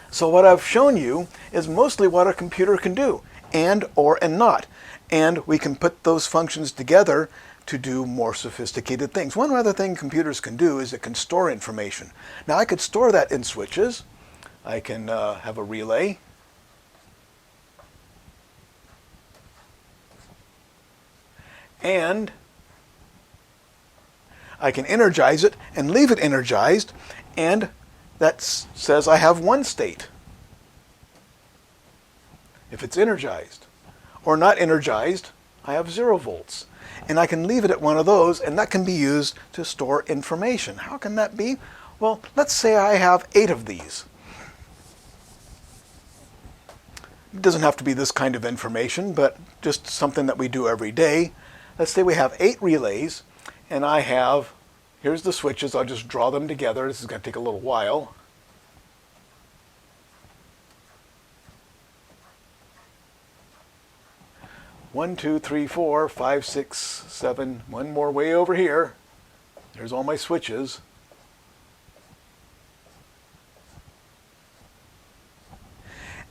So what I've shown you is mostly what a computer can do, and, or, and not. And we can put those functions together to do more sophisticated things. One other thing computers can do is it can store information. Now I could store that in switches. I can have a relay. And I can energize it and leave it energized, and that says I have one state if it's energized. Or not energized, I have 0 volts. And I can leave it at one of those, and that can be used to store information. How can that be? Well, let's say I have 8 of these. It doesn't have to be this kind of information, but just something that we do every day. Let's say we have 8 relays, and I have, here's the switches. I'll just draw them together. This is going to take a little while. One, two, three, four, five, six, seven. One more way over here. There's all my switches.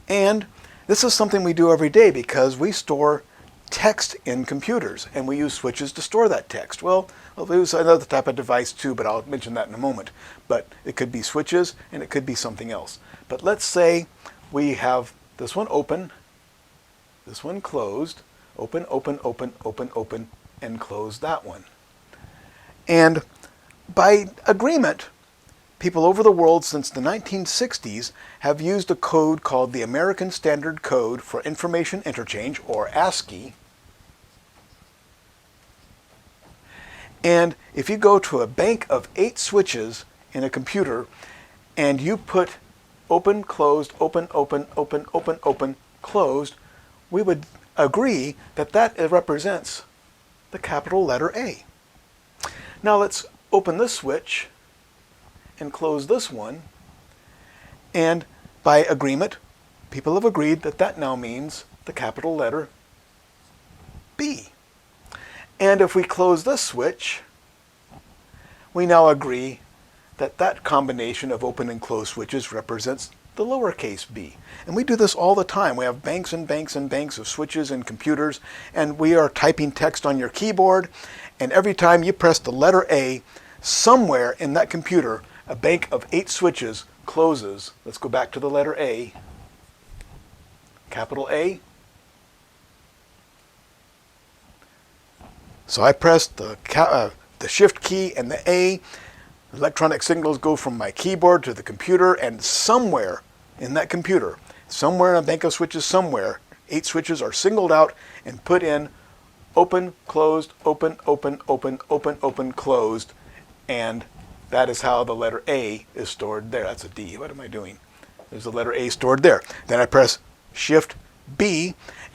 And this is something we do every day because we store text in computers, and we use switches to store that text. Well, we use another type of device too, but I'll mention that in a moment. But it could be switches, and it could be something else. But let's say we have this one open, this one closed, open, open, open, open, open, and close that one. And by agreement, people over the world since the 1960s have used a code called the American Standard Code for Information Interchange, or ASCII. And if you go to a bank of 8 switches in a computer and you put open, closed, open, open, open, open, open, closed, we would agree that that represents the capital letter A. Now let's open this switch and close this one, and by agreement, people have agreed that that now means the capital letter B. And if we close this switch, we now agree that that combination of open and closed switches represents the lowercase b. And we do this all the time. We have banks and banks and banks of switches and computers, and we are typing text on your keyboard, and every time you press the letter A, somewhere in that computer, a bank of 8 switches closes. Let's go back to the letter A, capital A. So I press the shift key and the A. Electronic signals go from my keyboard to the computer, and somewhere in that computer, somewhere in a bank of switches somewhere, 8 switches are singled out and put in open, closed, open, open, open, open, open, closed, and that is how the letter A is stored there. That's a D. What am I doing? There's the letter A stored there. Then I press Shift B,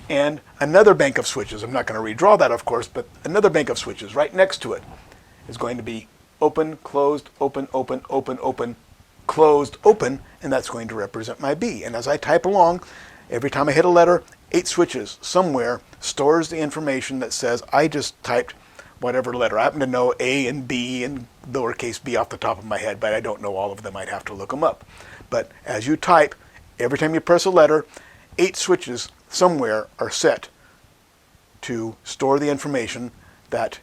and another bank of switches. I'm not going to redraw that, of course, but another bank of switches right next to it is going to be open, closed, open, open, open, open, closed, open, and that's going to represent my B. And as I type along, every time I hit a letter, 8 switches somewhere stores the information that says I just typed whatever letter. I happen to know A and B and lowercase b off the top of my head, but I don't know all of them. I'd have to look them up. But as you type, every time you press a letter, 8 switches somewhere are set to store the information that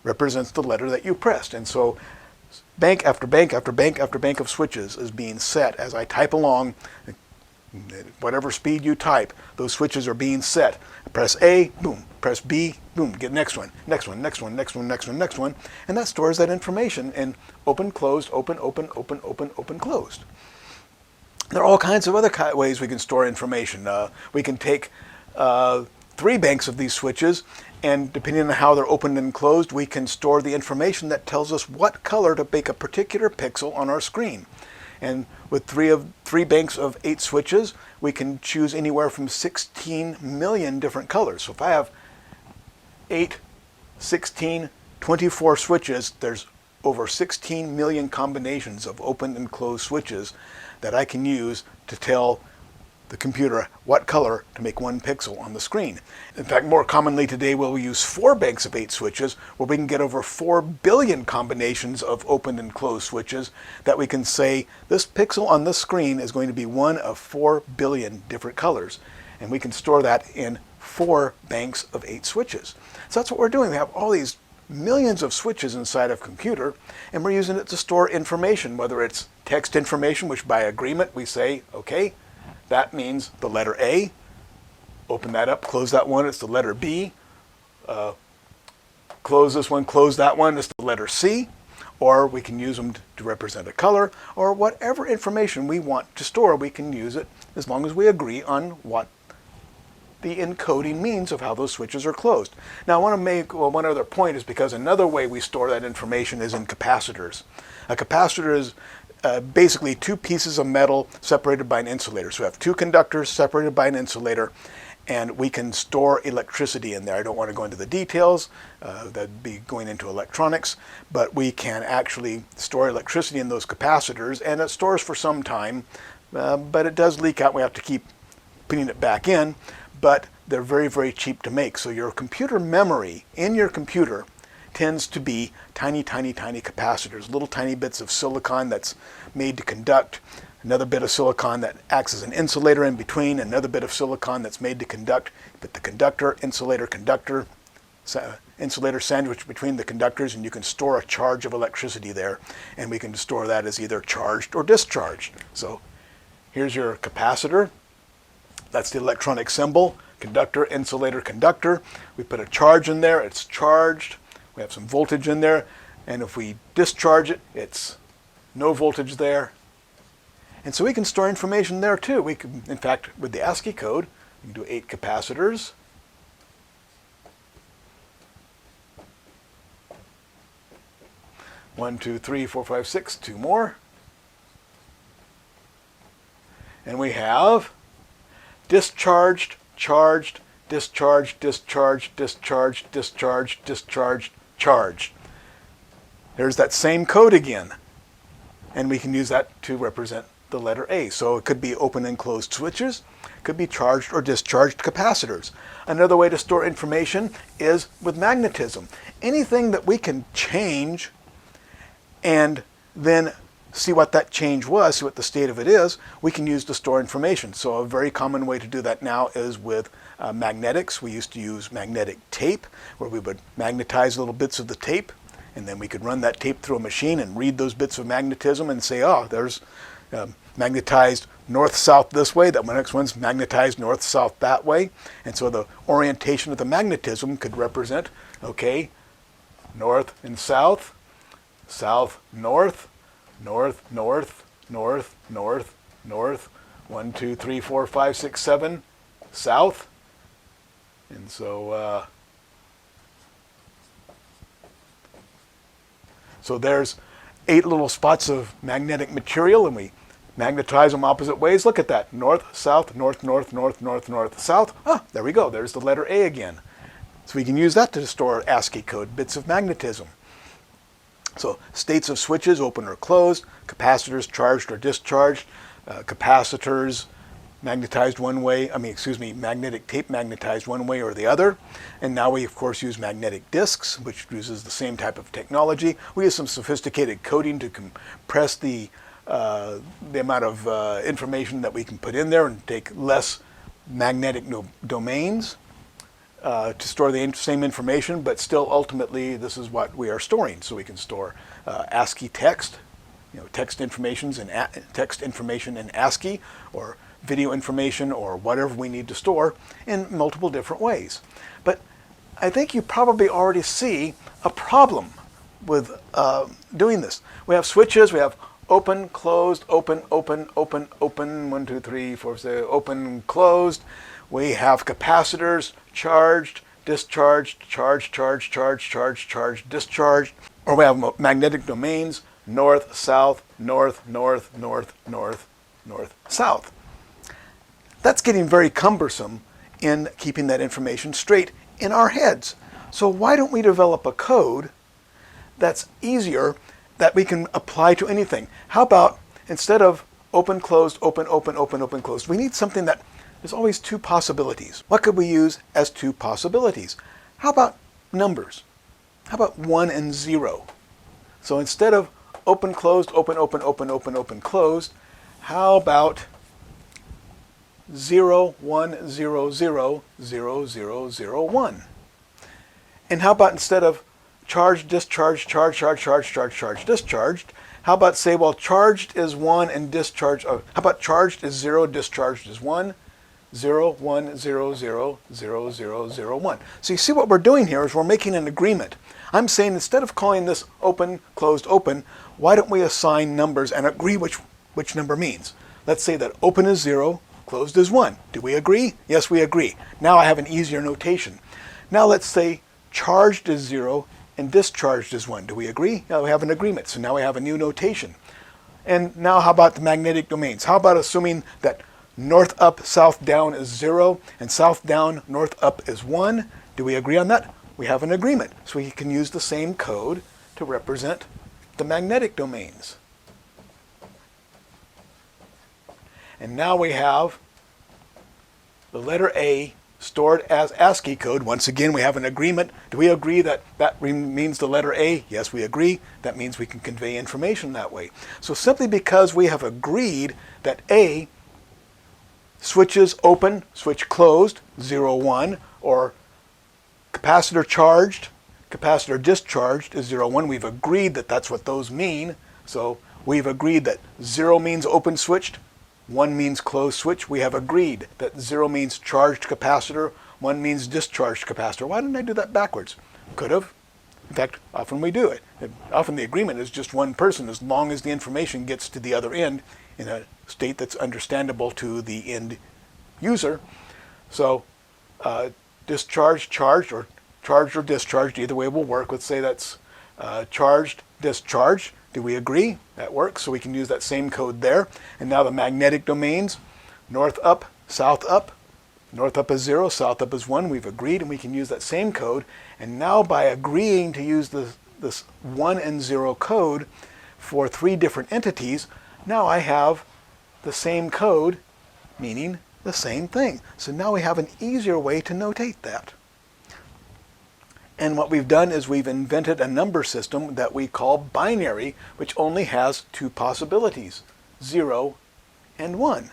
represents the letter that you pressed. And so bank after bank after bank after bank of switches is being set as I type along. Whatever speed you type, those switches are being set. Press A, boom. Press B, boom. Get next one, next one, next one, next one, next one, next one. And that stores that information in open, closed, open, open, open, open, open, closed. There are all kinds of other ways we can store information. We can take 3 banks of these switches, and depending on how they're opened and closed, we can store the information that tells us what color to make a particular pixel on our screen. And with 3 banks of 8 switches, we can choose anywhere from 16 million different colors. So if I have 8, 16, 24 switches, there's over 16 million combinations of open and closed switches that I can use to tell the computer what color to make one pixel on the screen. In fact, more commonly today we'll use 4 banks of 8 switches where we can get over 4 billion combinations of open and closed switches that we can say this pixel on this screen is going to be one of 4 billion different colors. And we can store that in 4 banks of 8 switches. So that's what we're doing. We have all these millions of switches inside of a computer, and we're using it to store information, whether it's text information, which by agreement we say, okay, that means the letter A. Open that up, close that one, it's the letter B. Close this one, close that one, it's the letter C. Or we can use them to represent a color, or whatever information we want to store, we can use it as long as we agree on what the encoding means of how those switches are closed. Now I want to make one other point, is because another way we store that information is in capacitors. A capacitor is basically 2 pieces of metal separated by an insulator. So we have 2 conductors separated by an insulator, and we can store electricity in there. I don't want to go into the details, that'd be going into electronics, but we can actually store electricity in those capacitors, and it stores for some time, but it does leak out. We have to keep putting it back in, but they're very, very cheap to make. So your computer memory in your computer tends to be tiny, tiny, tiny capacitors, little tiny bits of silicon that's made to conduct, another bit of silicon that acts as an insulator in between, another bit of silicon that's made to conduct. But the conductor, insulator, conductor, insulator sandwich between the conductors, and you can store a charge of electricity there, and we can store that as either charged or discharged. So here's your capacitor. That's the electronic symbol, conductor, insulator, conductor. We put a charge in there, it's charged. We have some voltage in there, and if we discharge it, it's no voltage there. And so we can store information there too. We can, in fact, with the ASCII code, we can do 8 capacitors. One, 2, 3, 4, 5, 6, 2 more. And we have discharged, charged, discharged, discharged, discharged, discharged, discharged, charged. There's that same code again. And we can use that to represent the letter A. So it could be open and closed switches, could be charged or discharged capacitors. Another way to store information is with magnetism. Anything that we can change and then see what that change was, see what the state of it is, we can use to store information. So a very common way to do that now is with magnetics. We used to use magnetic tape, where we would magnetize little bits of the tape, and then we could run that tape through a machine and read those bits of magnetism and say, oh, there's magnetized north-south this way, that next one's magnetized north-south that way. And so the orientation of the magnetism could represent, okay, north and south, south, north, north, north, north, north, north, 1, 2, 3, 4, 5, 6, 7, south. And so, so there's 8 little spots of magnetic material, and we magnetize them opposite ways. Look at that, north, south, north, north, north, north, north, south. Ah, there we go, there's the letter A again. So we can use that to store ASCII code, bits of magnetism. So states of switches, open or closed, capacitors charged or discharged, capacitors magnetized one way, magnetic tape magnetized one way or the other. And now we of course use magnetic disks, which uses the same type of technology. We use some sophisticated coding to compress the amount of information that we can put in there and take less magnetic domains to store the same information, but still ultimately this is what we are storing. So we can store ASCII text, text information in ASCII, or video information, or whatever we need to store in multiple different ways. But I think you probably already see a problem with doing this. We have switches, we have open, closed, open, open, open, open, 1, 2, 3, 4, 5, open, closed. We have capacitors, charged, discharged, charged, charged, charged, charged, charged, discharged. Or we have magnetic domains, north, south, north, north, north, north, north, south. That's getting very cumbersome in keeping that information straight in our heads. So why don't we develop a code that's easier, that we can apply to anything? How about, instead of open, closed, open, open, open, open, closed. We need something that there's always two possibilities. What could we use as two possibilities? How about numbers? How about 1 and 0? So instead of open, closed, open, open, open, open, open, closed, how about 0, 1, 0, 0, 0, 0, 0, 1? And how about instead of charged, discharged, charged, charged, charged, charged, charged, discharged, how about say, well, charged is 1 and discharged, how about charged is 0, discharged is 1, 0, 1, 0, 0, 0, 0, 0, 1. So you see what we're doing here is we're making an agreement. I'm saying instead of calling this open, closed, open, why don't we assign numbers and agree which number means? Let's say that open is 0, closed is 1. Do we agree? Yes, we agree. Now I have an easier notation. Now let's say charged is 0 and discharged is 1. Do we agree? Now we have an agreement. So now we have a new notation. And now how about the magnetic domains? How about assuming that north up, south down is 0, and south down, north up is 1? Do we agree on that? We have an agreement. So we can use the same code to represent the magnetic domains. And now we have the letter A stored as ASCII code. Once again, we have an agreement. Do we agree that that means the letter A? Yes, we agree. That means we can convey information that way. So simply because we have agreed that A switches open, switch closed, 0, 1, or capacitor charged, capacitor discharged is 0, 1. We've agreed that that's what those mean. So we've agreed that 0 means open switched, 1 means closed switch. We have agreed that 0 means charged capacitor, 1 means discharged capacitor. Why didn't I do that backwards? Could have. In fact, often we do it. Often the agreement is just one person as long as the information gets to the other end in a state that's understandable to the end user. So discharged, charged, or discharged, either way will work. Let's say that's charged, discharged. Do we agree? That works, so we can use that same code there. And now the magnetic domains, north up, south up. North up is 0, south up is 1. We've agreed, and we can use that same code. And now by agreeing to use this 1 and 0 code for 3 different entities, now I have the same code, meaning the same thing. So now we have an easier way to notate that. And what we've done is we've invented a number system that we call binary, which only has 2 possibilities, 0 and 1.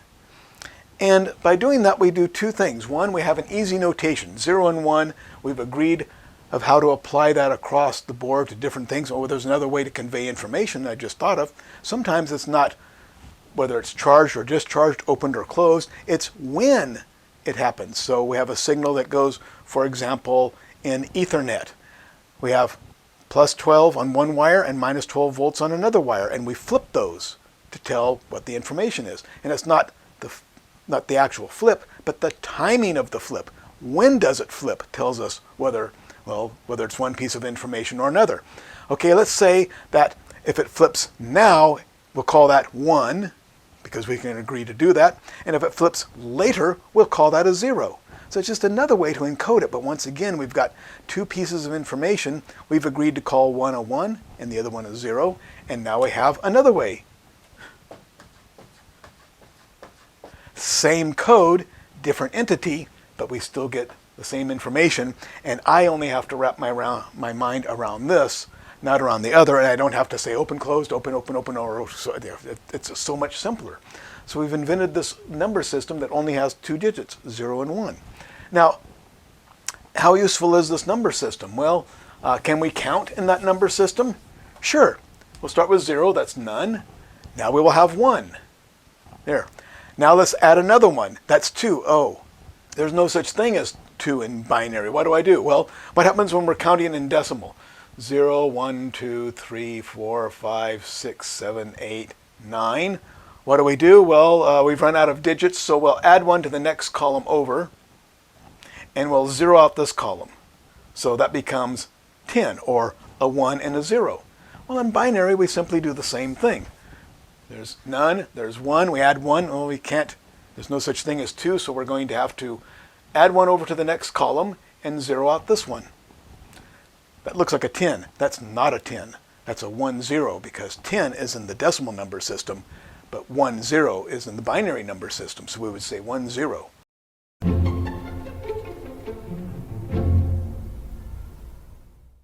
And by doing that, we do 2 things. One, we have an easy notation, 0 and 1. We've agreed of how to apply that across the board to different things. Or there's another way to convey information I just thought of. Sometimes it's not whether it's charged or discharged, opened or closed. It's when it happens. So we have a signal that goes, for example, in Ethernet. We have plus 12 on one wire and minus 12 volts on another wire, and we flip those to tell what the information is. And it's not the actual flip, but the timing of the flip. When does it flip tells us whether it's one piece of information or another. Okay, let's say that if it flips now, we'll call that 1, because we can agree to do that. And if it flips later, we'll call that a 0. So it's just another way to encode it. But once again, we've got 2 pieces of information. We've agreed to call one a 1 and the other one a 0. And now we have another way. Same code, different entity, but we still get the same information. And I only have to wrap my mind around this, not around the other. And I don't have to say open, closed, open, open, open, or so. It's so much simpler. So we've invented this number system that only has 2 digits, 0 and 1. Now, how useful is this number system? Well, can we count in that number system? Sure. We'll start with 0, that's none. Now we will have 1. There. Now let's add another one. That's 2. Oh, there's no such thing as 2 in binary. What do I do? Well, what happens when we're counting in decimal? 0, 1, 2, 3, 4, 5, 6, 7, 8, 9. What do we do? Well, we've run out of digits, so we'll add 1 to the next column over, and we'll 0 out this column. So that becomes 10, or a 1 and a 0. Well, in binary, we simply do the same thing. There's none, there's 1, we add 1, well, we can't, there's no such thing as 2, so we're going to have to add 1 over to the next column and 0 out this one. That looks like a 10. That's not a 10. That's a 1, 0, because 10 is in the decimal number system, But 10 is in the binary number system, so we would say 10.